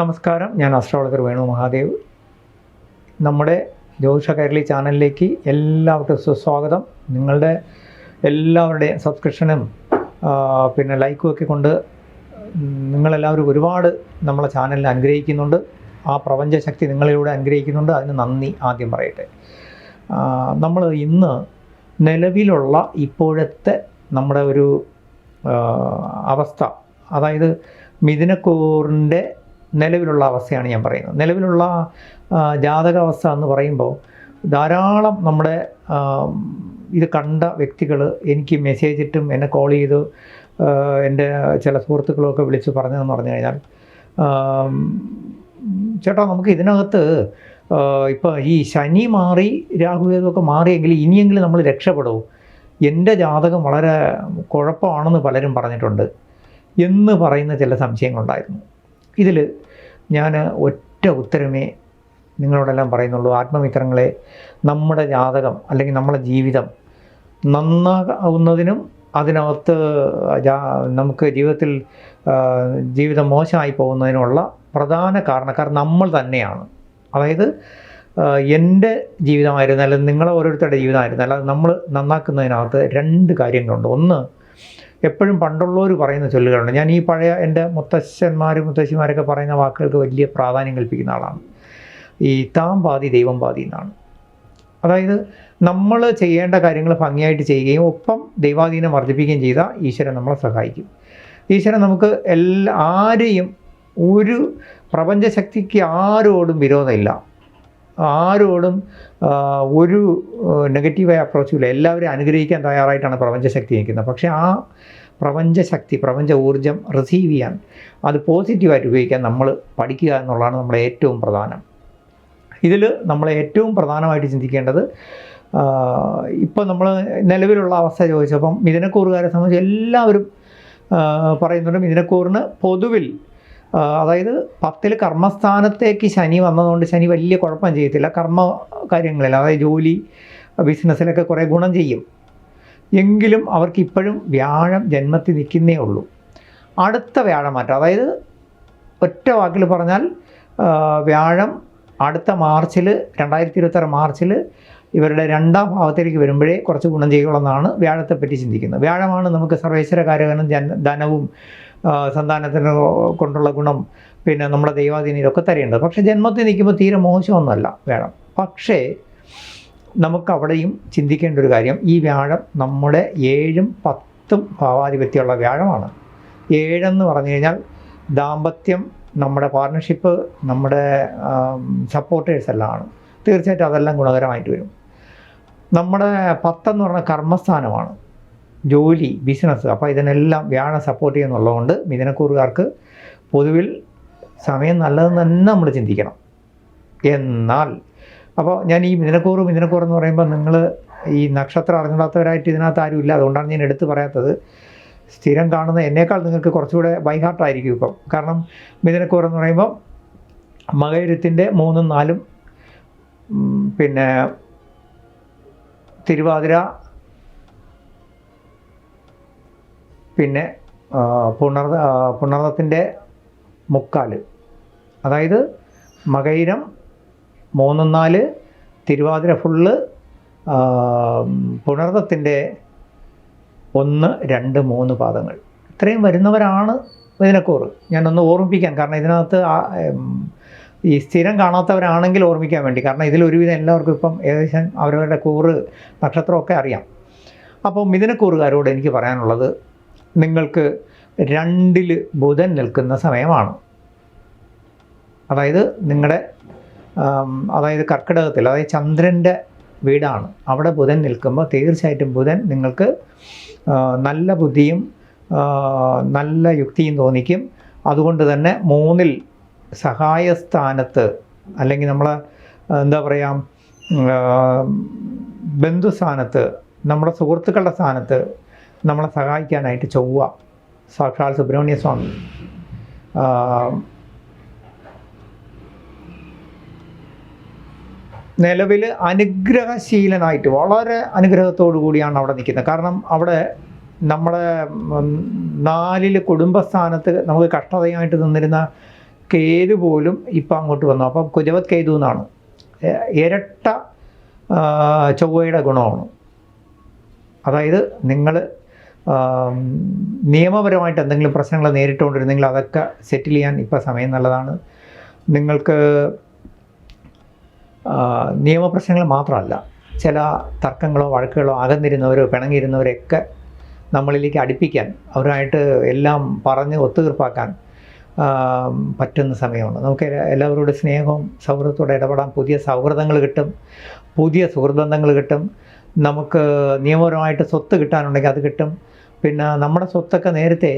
നമസ്കാരം, ഞാൻ അസ്ട്രോളജർ വേണു മഹാദേവ്. നമ്മുടെ ജ്യോതിഷ കൈരളി ചാനലിലേക്ക് എല്ലാവർക്കും സുസ്വാഗതം. നിങ്ങളുടെ എല്ലാവരുടെയും സബ്സ്ക്രിപ്ഷനും പിന്നെ ലൈക്കും ഒക്കെ കൊണ്ട് നിങ്ങളെല്ലാവരും ഒരുപാട് നമ്മളെ ചാനലിനെ അനുഗ്രഹിക്കുന്നുണ്ട്. ആ പ്രപഞ്ചശക്തി നിങ്ങളിലൂടെ അനുഗ്രഹിക്കുന്നുണ്ട്. അതിന് നന്ദി ആദ്യം പറയട്ടെ. നമ്മൾ ഇന്ന് നിലവിലുള്ള ഇപ്പോഴത്തെ നമ്മുടെ ഒരു അവസ്ഥ, അതായത് മിഥുനക്കൂറിൻ്റെ നിലവിലുള്ള അവസ്ഥയാണ് ഞാൻ പറയുന്നത്. നിലവിലുള്ള ജാതകാവസ്ഥ എന്ന് പറയുമ്പോൾ ധാരാളം നമ്മുടെ ഇത് കണ്ട വ്യക്തികൾ എനിക്ക് മെസ്സേജ് ഇട്ടും എന്നെ കോൾ ചെയ്ത് എൻ്റെ ചില സുഹൃത്തുക്കളൊക്കെ വിളിച്ച് പറഞ്ഞതെന്ന് പറഞ്ഞു കഴിഞ്ഞാൽ, ചേട്ടാ നമുക്ക് ഇതിനകത്ത് ഇപ്പോൾ ഈ ശനി മാറി രാഹുവേദമൊക്കെ മാറിയെങ്കിൽ ഇനിയെങ്കിലും നമ്മൾ രക്ഷപ്പെടുമോ? എൻ്റെ ജാതകം വളരെ കുഴപ്പമാണെന്ന് പലരും പറഞ്ഞിട്ടുണ്ട് എന്ന് പറയുന്ന ചില സംശയങ്ങളുണ്ടായിരുന്നു. ഇതിൽ ഞാൻ ഒറ്റ ഉത്തരമേ നിങ്ങളോടെല്ലാം പറയുന്നുള്ളൂ. ആത്മമിത്രങ്ങളെ, നമ്മുടെ ജാതകം അല്ലെങ്കിൽ നമ്മുടെ ജീവിതം നന്നാകുന്നതിനും അതിനകത്ത് നമുക്ക് ജീവിതം മോശമായി പോകുന്നതിനുള്ള പ്രധാന കാരണക്കാർ നമ്മൾ തന്നെയാണ്. അതായത് എൻ്റെ ജീവിതമായിരുന്നാലും നിങ്ങളെ ഓരോരുത്തരുടെ ജീവിതമായിരുന്നാലും അത് നമ്മൾ നന്നാക്കുന്നതിനകത്ത് രണ്ട് കാര്യങ്ങളുണ്ട്. ഒന്ന്, എപ്പോഴും പണ്ടുള്ളവർ പറയുന്ന ചൊല്ലുകളുണ്ട്. ഞാൻ ഈ പഴയ എൻ്റെ മുത്തശ്ശിമാരൊക്കെ പറയുന്ന വാക്കുകൾക്ക് വലിയ പ്രാധാന്യം കൽപ്പിക്കുന്ന ആളാണ്. ഈ താൻ പാതി ദൈവം പാതി എന്നാണ്. അതായത് നമ്മൾ ചെയ്യേണ്ട കാര്യങ്ങൾ ഭംഗിയായിട്ട് ചെയ്യുകയും ഒപ്പം ദൈവാധീനം വർദ്ധിപ്പിക്കുകയും ചെയ്താൽ ഈശ്വരൻ നമ്മളെ സഹായിക്കും. ഈശ്വരൻ നമുക്ക് ആരെയും, ഒരു പ്രപഞ്ചശക്തിക്ക് ആരോടും വിരോധമില്ല, ആരോടും ഒരു നെഗറ്റീവായ അപ്രോച്ചില്ല. എല്ലാവരെയും അനുഗ്രഹിക്കാൻ തയ്യാറായിട്ടാണ് പ്രപഞ്ചശക്തി നിൽക്കുന്നത്. പക്ഷേ ആ പ്രപഞ്ചശക്തി, പ്രപഞ്ച ഊർജം റിസീവ് ചെയ്യാൻ, അത് പോസിറ്റീവായിട്ട് ഉപയോഗിക്കാൻ നമ്മൾ പഠിക്കുക എന്നുള്ളതാണ് നമ്മുടെ ഏറ്റവും പ്രധാനം. ഇതിൽ നമ്മൾ ഏറ്റവും പ്രധാനമായിട്ട് ചിന്തിക്കേണ്ടത്, ഇപ്പോൾ നമ്മൾ നിലവിലുള്ള അവസ്ഥ ചോദിച്ചപ്പം മിഥുനക്കൂറുകാരെ സംബന്ധിച്ച് എല്ലാവരും പറയുന്നുണ്ട്, മിഥുനക്കൂറിന് പൊതുവിൽ അതായത് 10ൽ കർമ്മസ്ഥാനത്തേക്ക് ശനി വന്നതുകൊണ്ട് ശനി വലിയ കുഴപ്പം ചെയ്യത്തില്ല. കർമ്മ കാര്യങ്ങളിൽ, അതായത് ജോലി, ബിസിനസ്സിലൊക്കെ കുറേ ഗുണം ചെയ്യും. എങ്കിലും അവർക്ക് ഇപ്പോഴും വ്യാഴം ജന്മത്തിൽ നിൽക്കുന്നേ ഉള്ളൂ. അടുത്ത വ്യാഴമാറ്റം, അതായത് ഒറ്റ വാക്കിൽ പറഞ്ഞാൽ വ്യാഴം അടുത്ത 2026 മാർച്ചിൽ ഇവരുടെ 2ാം ഭാവത്തിലേക്ക് വരുമ്പോഴേ കുറച്ച് ഗുണം ചെയ്യുള്ളതെന്നാണ് വ്യാഴത്തെപ്പറ്റി ചിന്തിക്കുന്നത്. വ്യാഴമാണ് നമുക്ക് സർവേശ്വരകാരകനും ധനവും സന്താനത്തിന് കൊണ്ടുള്ള ഗുണം, പിന്നെ നമ്മുടെ ദൈവാധീനം ഇതൊക്കെ തരേണ്ടത്. പക്ഷേ ജന്മത്തിൽ നിൽക്കുമ്പോൾ തീരെ മോശമൊന്നുമല്ല വ്യാഴം. പക്ഷേ നമുക്കവിടെയും ചിന്തിക്കേണ്ട ഒരു കാര്യം, ഈ വ്യാഴം നമ്മുടെ 7ഉം 10ഉം ഭാവാധിപത്യമുള്ള വ്യാഴമാണ്. 7 പറഞ്ഞു കഴിഞ്ഞാൽ ദാമ്പത്യം, നമ്മുടെ പാർട്ണർഷിപ്പ്, നമ്മുടെ സപ്പോർട്ടേഴ്സ് എല്ലാം ആണ്. തീർച്ചയായിട്ടും അതെല്ലാം ഗുണകരമായിട്ട് വരും. നമ്മുടെ 10 പറഞ്ഞാൽ കർമ്മസ്ഥാനമാണ്, ജോലി, ബിസിനസ്. അപ്പോൾ ഇതിനെല്ലാം വ്യാഴം സപ്പോർട്ട് ചെയ്യുന്നുള്ളതുകൊണ്ട് മിഥുനക്കൂറുകാർക്ക് പൊതുവിൽ സമയം നല്ലതെന്ന് തന്നെ നമ്മൾ ചിന്തിക്കണം. എന്നാൽ അപ്പോൾ ഞാൻ ഈ മിഥുനക്കൂറ് എന്ന് പറയുമ്പോൾ നിങ്ങൾ ഈ നക്ഷത്രം അറിഞ്ഞാത്തവരായിട്ട് ഇതിനകത്ത് ആരുമില്ല, അതുകൊണ്ടാണ് ഞാൻ എടുത്ത് പറയാത്തത്. സ്ഥിരം കാണുന്ന എന്നേക്കാൾ നിങ്ങൾക്ക് കുറച്ചുകൂടെ ബൈഹാർട്ടായിരിക്കും ഇപ്പം. കാരണം മിഥുനക്കൂർ എന്ന് പറയുമ്പോൾ മകയിരത്തിൻ്റെ 3ഉം 4ഉം, പിന്നെ തിരുവാതിര, പിന്നെ പുണർദത്തിൻ്റെ 3/4, അതായത് മകയിരം 3ഉം 4, തിരുവാതിര ഫുള്ള്, പുണർദത്തിൻ്റെ 1, 2, 3 പാദങ്ങൾ. ഇത്രയും വരുന്നവരാണ് മിഥുനക്കൂറ്. ഞാനൊന്ന് ഓർമ്മിപ്പിക്കാൻ, കാരണം ഇതിനകത്ത് ഈ സ്ഥിരം കാണാത്തവരാണെങ്കിൽ ഓർമ്മിക്കാൻ വേണ്ടി. കാരണം ഇതിലൊരുവിധം എല്ലാവർക്കും ഇപ്പം ഏകദേശം അവരവരുടെ കൂറ് നക്ഷത്രമൊക്കെ അറിയാം. അപ്പോൾ മിഥുനക്കൂറുകാരോട് എനിക്ക് പറയാനുള്ളത്, നിങ്ങൾക്ക് 2ൽ ബുധൻ നിൽക്കുന്ന സമയമാണ്. അതായത് നിങ്ങളുടെ അതായത് കർക്കിടകത്തിൽ, അതായത് ചന്ദ്രൻ്റെ വീടാണ്, അവിടെ ബുധൻ നിൽക്കുമ്പോൾ തീർച്ചയായിട്ടും ബുധൻ നിങ്ങൾക്ക് നല്ല ബുദ്ധിയും നല്ല യുക്തിയും തോന്നിക്കും. അതുകൊണ്ട് തന്നെ 3ൽ സഹായസ്ഥാനത്ത്, അല്ലെങ്കിൽ നമ്മളെ എന്താ പറയുക, ബന്ധുസ്ഥാനത്ത്, നമ്മുടെ സുഹൃത്തുക്കളുടെ സ്ഥാനത്ത് നമ്മളെ സഹായിക്കാനായിട്ട് ചൊവ്വ, സാക്ഷാൽ സുബ്രഹ്മണ്യ സ്വാമി, നിലവിൽ അനുഗ്രഹശീലനായിട്ട് വളരെ അനുഗ്രഹത്തോടു കൂടിയാണ് അവിടെ നിൽക്കുന്നത്. കാരണം അവിടെ നമ്മുടെ 4ൽ കുടുംബസ്ഥാനത്ത് നമുക്ക് കഷ്ടതയായിട്ട് നിന്നിരുന്ന കേതു പോലും ഇപ്പം അങ്ങോട്ട് വന്നു. അപ്പം കുജവത് കേതു എന്നാണ്, ഇരട്ട ചൊവ്വയുടെ ഗുണമാണ്. അതായത് നിങ്ങൾ നിയമപരമായിട്ട് എന്തെങ്കിലും പ്രശ്നങ്ങൾ നേരിട്ടുകൊണ്ടിരുന്നെങ്കിൽ അതൊക്കെ സെറ്റിൽ ചെയ്യാൻ ഇപ്പോൾ സമയം നല്ലതാണ്. നിങ്ങൾക്ക് നിയമപ്രശ്നങ്ങൾ മാത്രമല്ല, ചില തർക്കങ്ങളോ വഴക്കുകളോ അകന്നിരുന്നവരോ പിണങ്ങിയിരുന്നവരെയൊക്കെ നമ്മളിലേക്ക് അടുപ്പിക്കാൻ, അവരുമായിട്ട് എല്ലാം പറഞ്ഞ് ഒത്തുതീർപ്പാക്കാൻ പറ്റുന്ന സമയമാണ്. നമുക്ക് എല്ലാവരോടും സ്നേഹവും സൗഹൃദത്തോടെ ഇടപെടാൻ പുതിയ സൗഹൃദങ്ങൾ കിട്ടും, പുതിയ സുഹൃദ്ബന്ധങ്ങൾ കിട്ടും. നമുക്ക് നിയമപരമായിട്ട് സ്വത്ത് കിട്ടാനുണ്ടെങ്കിൽ അത് കിട്ടും. പിന്നെ നമ്മുടെ സ്വത്തൊക്കെ നേരത്തെ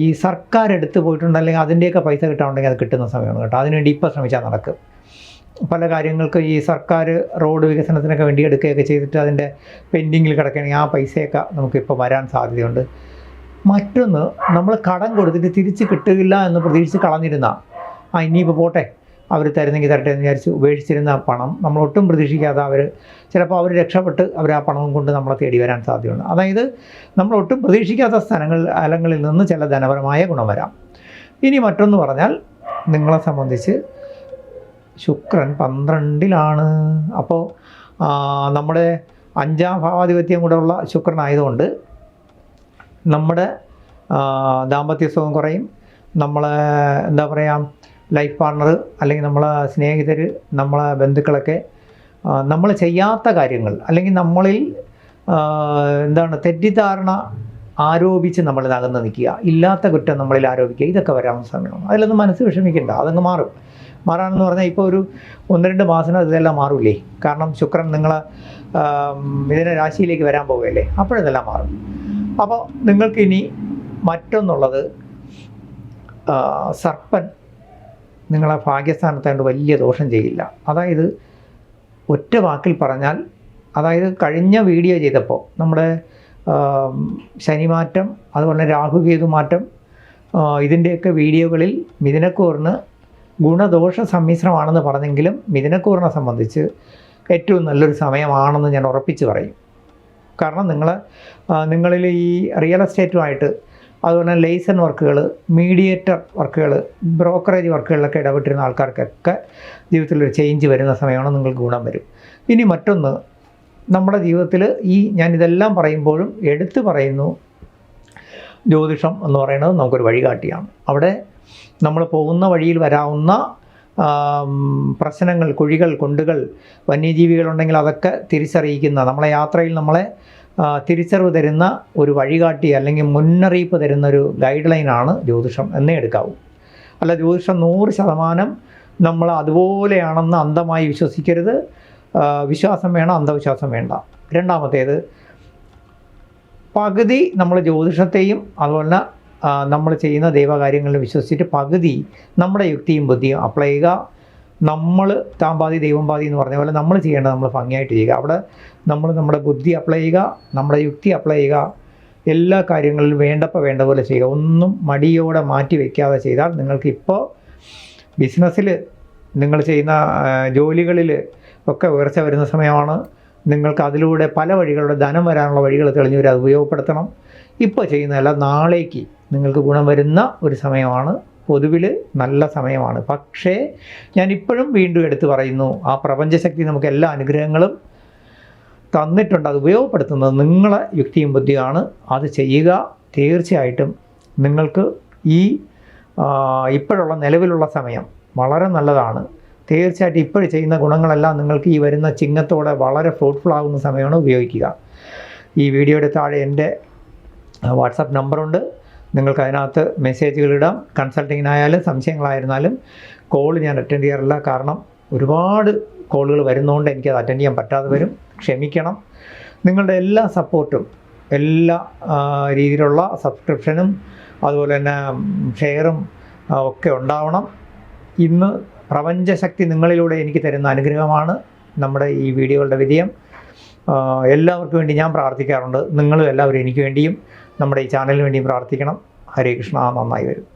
ഈ സർക്കാർ എടുത്തു പോയിട്ടുണ്ടെങ്കിൽ അതിൻ്റെയൊക്കെ പൈസ കിട്ടാനുണ്ടെങ്കിൽ അത് കിട്ടുന്ന സമയമാണ് കേട്ടോ. അതിനുവേണ്ടി ഇപ്പോൾ ശ്രമിച്ചാൽ നടക്കും. പല കാര്യങ്ങൾക്ക് ഈ സർക്കാർ റോഡ് വികസനത്തിനൊക്കെ വേണ്ടി എടുക്കുകയൊക്കെ ചെയ്തിട്ട് അതിൻ്റെ പെൻഡിങ്ങിൽ കിടക്കുകയാണെങ്കിൽ ആ പൈസയൊക്കെ നമുക്കിപ്പോൾ വരാൻ സാധ്യതയുണ്ട്. മറ്റൊന്ന്, നമ്മൾ കടം കൊടുത്തിട്ട് തിരിച്ച് കിട്ടുകയില്ല എന്ന് പ്രതീക്ഷിച്ച് കളഞ്ഞിരുന്ന ഇനിയിപ്പോൾ പോട്ടെ അവർ തരുന്നെങ്കിൽ തരട്ടെ എന്ന് വിചാരിച്ച് ഉപേക്ഷിച്ചിരുന്ന പണം നമ്മൾ ഒട്ടും പ്രതീക്ഷിക്കാതെ ചിലപ്പോൾ അവർ രക്ഷപ്പെട്ട് അവർ ആ പണവും കൊണ്ട് നമ്മളെ തേടി വരാൻ സാധ്യതയുണ്ട്. അതായത് നമ്മൾ ഒട്ടും പ്രതീക്ഷിക്കാത്ത സ്ഥലങ്ങളിൽ നിന്ന് ചില ധനപരമായ ഗുണം വരാം. ഇനി മറ്റൊന്ന് പറഞ്ഞാൽ, നിങ്ങളെ സംബന്ധിച്ച് ശുക്രൻ 12ലാണ്. അപ്പോൾ നമ്മുടെ 5ാം ഭാവാധിപത്യം കൂടെ ഉള്ള ശുക്രനായതുകൊണ്ട് നമ്മുടെ ദാമ്പത്യ സുഖം കുറയും. നമ്മളെ എന്താ പറയുക, ലൈഫ് പാർട്ണർ അല്ലെങ്കിൽ നമ്മളെ സ്നേഹിതർ, നമ്മളെ ബന്ധുക്കളൊക്കെ നമ്മൾ ചെയ്യാത്ത കാര്യങ്ങൾ അല്ലെങ്കിൽ നമ്മളിൽ തെറ്റിദ്ധാരണ ആരോപിച്ച് നമ്മൾ അകന്ന് നിൽക്കുക, ഇല്ലാത്ത കുറ്റം നമ്മളിൽ ആരോപിക്കുക, ഇതൊക്കെ വരാവുന്ന സമയമാണ്. അതിലൊന്നും മനസ്സ് വിഷമിക്കണ്ട, അതങ്ങ് മാറും. മാറാനെന്ന് പറഞ്ഞാൽ ഇപ്പോൾ ഒരു 1-2 മാസം ഇതെല്ലാം മാറൂലേ. കാരണം ശുക്രൻ നിങ്ങളെ മിഥുന രാശിയിലേക്ക് വരാൻ പോവുകയല്ലേ, അപ്പോഴിതെല്ലാം മാറും. അപ്പോൾ നിങ്ങൾക്കിനി മറ്റൊന്നുള്ളത്, സർപ്പൻ നിങ്ങളെ ഭാഗ്യസ്ഥാനത്തായതുകൊണ്ട് വലിയ ദോഷം ചെയ്യില്ല. അതായത് ഒറ്റ വാക്കിൽ പറഞ്ഞാൽ, അതായത് കഴിഞ്ഞ വീഡിയോ ചെയ്തപ്പോൾ നമ്മുടെ ശനിമാറ്റം അതുപോലെ രാഹുകേതു മാറ്റം ഇതിൻ്റെയൊക്കെ വീഡിയോകളിൽ മിഥുനക്കൂറിന് ഗുണദോഷ സമ്മിശ്രമാണെന്ന് പറഞ്ഞെങ്കിലും മിഥുനക്കൂറിനെ സംബന്ധിച്ച് ഏറ്റവും നല്ലൊരു സമയമാണെന്ന് ഞാൻ ഉറപ്പിച്ച് പറയും. കാരണം നിങ്ങളിൽ ഈ റിയൽ എസ്റ്റേറ്റുമായിട്ട് അതുപോലെ ലൈസൻ വർക്കുകൾ, മീഡിയേറ്റർ വർക്കുകൾ, ബ്രോക്കറേജ് വർക്കുകളിലൊക്കെ ഇടപെട്ടിരുന്ന ആൾക്കാർക്കൊക്കെ ജീവിതത്തിലൊരു ചേഞ്ച് വരുന്ന സമയമാണ്, നിങ്ങൾക്ക് ഗുണം വരും. ഇനി മറ്റൊന്ന്, നമ്മുടെ ജീവിതത്തിൽ ഞാനിതെല്ലാം പറയുമ്പോഴും എടുത്തു പറയുന്നു, ജ്യോതിഷം എന്ന് പറയുന്നത് നമുക്കൊരു വഴികാട്ടിയാണ്. അവിടെ നമ്മൾ പോകുന്ന വഴിയിൽ വരാവുന്ന പ്രശ്നങ്ങൾ, കുഴികൾ, കുണ്ടുകൾ, വന്യജീവികളുണ്ടെങ്കിൽ അതൊക്കെ തിരിച്ചറിയിക്കുന്ന, നമ്മളെ യാത്രയിൽ നമ്മളെ തിരിച്ചറിവ് തരുന്ന ഒരു വഴികാട്ടി അല്ലെങ്കിൽ മുന്നറിയിപ്പ് തരുന്നൊരു ഗൈഡ് ലൈനാണ് ജ്യോതിഷം എന്നേ എടുക്കാവൂ. അല്ല, ജ്യോതിഷം 100% നമ്മൾ അതുപോലെയാണെന്ന് അന്ധമായി വിശ്വസിക്കരുത്. വിശ്വാസം വേണം, അന്ധവിശ്വാസം വേണ്ട. രണ്ടാമത്തേത്, പകുതി നമ്മൾ ജ്യോതിഷത്തെയും അതുപോലെ നമ്മൾ ചെയ്യുന്ന ദൈവകാര്യങ്ങളിൽ വിശ്വസിച്ചിട്ട് പകുതി നമ്മുടെ യുക്തിയും ബുദ്ധിയും അപ്ലൈ ചെയ്യുക. നമ്മൾ താൻ പാതി ദൈവം പാതി എന്ന് പറഞ്ഞ പോലെ നമ്മൾ ചെയ്യേണ്ടത് നമ്മൾ ഭംഗിയായിട്ട് ചെയ്യുക. അവിടെ നമ്മൾ നമ്മുടെ ബുദ്ധി അപ്ലൈ ചെയ്യുക, നമ്മുടെ യുക്തി അപ്ലൈ ചെയ്യുക, എല്ലാ കാര്യങ്ങളിലും വേണ്ട പോലെ ചെയ്യുക. ഒന്നും മടിയോടെ മാറ്റി വയ്ക്കാതെ ചെയ്താൽ നിങ്ങൾക്കിപ്പോൾ ബിസിനസ്സിൽ, നിങ്ങൾ ചെയ്യുന്ന ജോലികളിൽ ഒക്കെ ഉയർച്ച വരുന്ന സമയമാണ്. നിങ്ങൾക്ക് അതിലൂടെ പല വഴികളുടെ ധനം വരാനുള്ള വഴികൾ തെളിഞ്ഞു വരും, അത് ഉപയോഗപ്പെടുത്തണം. ഇപ്പോൾ ചെയ്യുന്നതല്ല, നാളേക്ക് നിങ്ങൾക്ക് ഗുണം വരുന്ന ഒരു സമയമാണ്. പൊതുവിൽ നല്ല സമയമാണ്. പക്ഷേ ഞാനിപ്പോഴും വീണ്ടും എടുത്തു പറയുന്നു, ആ പ്രപഞ്ചശക്തി നമുക്ക് എല്ലാ അനുഗ്രഹങ്ങളും തന്നിട്ടുണ്ട്. അത് ഉപയോഗപ്പെടുത്തുന്നത് നിങ്ങളെ യുക്തിയും ബുദ്ധിയാണ്. അത് ചെയ്യുക. തീർച്ചയായിട്ടും നിങ്ങൾക്ക് ഇപ്പോഴുള്ള നിലവിലുള്ള സമയം വളരെ നല്ലതാണ്. തീർച്ചയായിട്ടും ഇപ്പോഴും ചെയ്യുന്ന ഗുണങ്ങളെല്ലാം നിങ്ങൾക്ക് ഈ വരുന്ന ചിങ്ങത്തോടെ വളരെ ഫ്രൂട്ട്ഫുൾ ആകുന്ന സമയമാണ്. ഉപയോഗിക്കുക. ഈ വീഡിയോയുടെ താഴെ എൻ്റെ വാട്സാപ്പ് നമ്പറുണ്ട്. നിങ്ങൾക്ക് അതിനകത്ത് മെസ്സേജുകൾ ഇടാം. കൺസൾട്ടിങ്ങിനായാലും സംശയങ്ങളായിരുന്നാലും. കോൾ ഞാൻ അറ്റൻഡ് ചെയ്യാറില്ല, കാരണം ഒരുപാട് കോളുകൾ വരുന്നതുകൊണ്ട് എനിക്കത് അറ്റൻഡ് ചെയ്യാൻ പറ്റാതെ വരും. ക്ഷമിക്കണം. നിങ്ങളുടെ എല്ലാ സപ്പോർട്ടും, എല്ലാ രീതിയിലുള്ള സബ്സ്ക്രിപ്ഷനും അതുപോലെ തന്നെ ഷെയറും ഒക്കെ ഉണ്ടാവണം. ഇന്ന് പ്രപഞ്ചശക്തി നിങ്ങളിലൂടെ എനിക്ക് തരുന്ന അനുഗ്രഹമാണ് നമ്മുടെ ഈ വീഡിയോകളുടെ വിജയം. എല്ലാവർക്കും വേണ്ടി ഞാൻ പ്രാർത്ഥിക്കാറുണ്ട്. നിങ്ങളും എല്ലാവരും എനിക്ക് വേണ്ടിയും നമ്മുടെ ഈ ചാനലിന് വേണ്ടിയും പ്രാർത്ഥിക്കണം. ഹരേ കൃഷ്ണ. നന്നായി വരും.